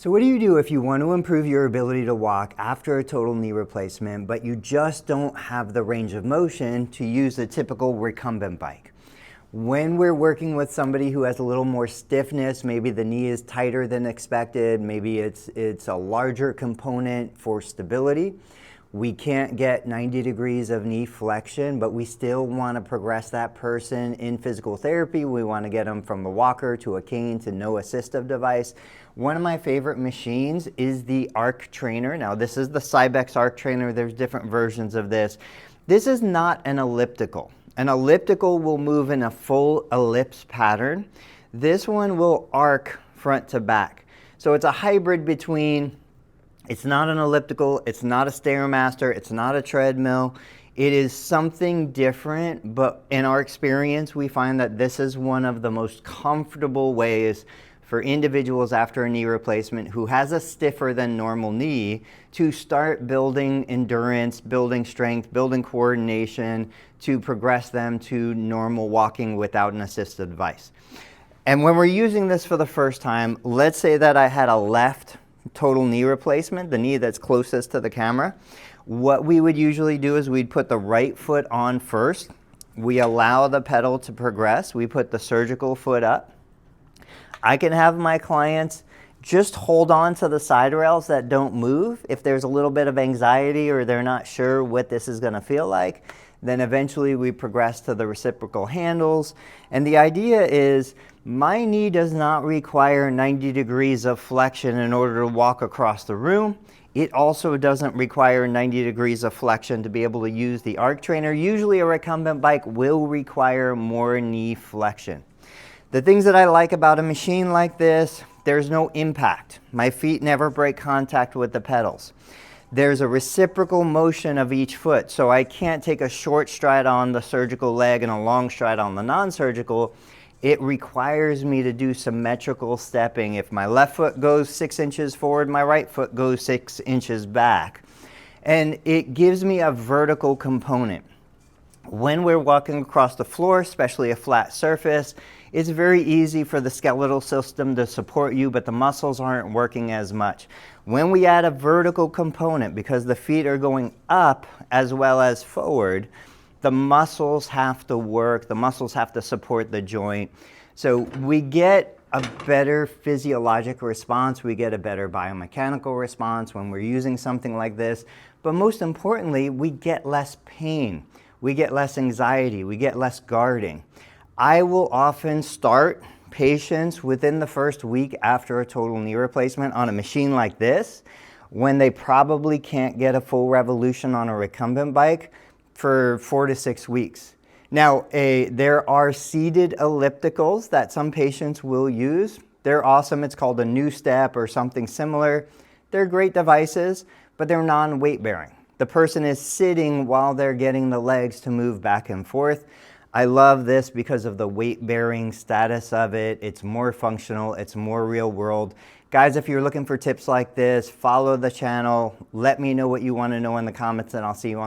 So what do you do if you want to improve your ability to walk after a total knee replacement, but you just don't have the range of motion to use a typical recumbent bike? When we're working with somebody who has a little more stiffness, maybe the knee is tighter than expected, maybe it's a larger component for stability, we can't get 90 degrees of knee flexion, but we still want to progress that person in physical therapy. We want to get them from a walker to a cane to no assistive device. One of my favorite machines is the Arc Trainer. Now this is the Cybex Arc Trainer. There's different versions of this. This is not an elliptical. An elliptical will move in a full ellipse pattern. This one will arc front to back. So it's a hybrid between, it's not an elliptical, it's not a Stairmaster, it's not a treadmill. It is something different, but in our experience, we find that this is one of the most comfortable ways for individuals after a knee replacement who has a stiffer than normal knee to start building endurance, building strength, building coordination, to progress them to normal walking without an assisted device. And when we're using this for the first time, let's say that I had a left total knee replacement, the knee that's closest to the camera. What we would usually do is we'd put the right foot on first. We allow the pedal to progress. We put the surgical foot up. I can have my clients just hold on to the side rails that don't move. If there's a little bit of anxiety or they're not sure what this is going to feel like, then eventually we progress to the reciprocal handles. And the idea is my knee does not require 90 degrees of flexion in order to walk across the room. It also doesn't require 90 degrees of flexion to be able to use the Arc Trainer. Usually a recumbent bike will require more knee flexion. The things that I like about a machine like this, there's no impact. My feet never break contact with the pedals. There's a reciprocal motion of each foot, so I can't take a short stride on the surgical leg and a long stride on the non-surgical. It requires me to do symmetrical stepping. If my left foot goes 6 inches forward, my right foot goes 6 inches back. And it gives me a vertical component. When we're walking across the floor, especially a flat surface, it's very easy for the skeletal system to support you, but the muscles aren't working as much. When we add a vertical component, because the feet are going up as well as forward, the muscles have to work, the muscles have to support the joint. So we get a better physiologic response, we get a better biomechanical response when we're using something like this, but most importantly, we get less pain, we get less anxiety, we get less guarding. I will often start patients within the first week after a total knee replacement on a machine like this when they probably can't get a full revolution on a recumbent bike for 4 to 6 weeks. Now, there are seated ellipticals that some patients will use. They're awesome. It's called a New Step or something similar. They're great devices, but they're non-weight bearing. The person is sitting while they're getting the legs to move back and forth. I love this because of the weight-bearing status of it. It's more functional, it's more real world. Guys, if you're looking for tips like this, follow the channel. Let me know what you want to know in the comments, and I'll see you on the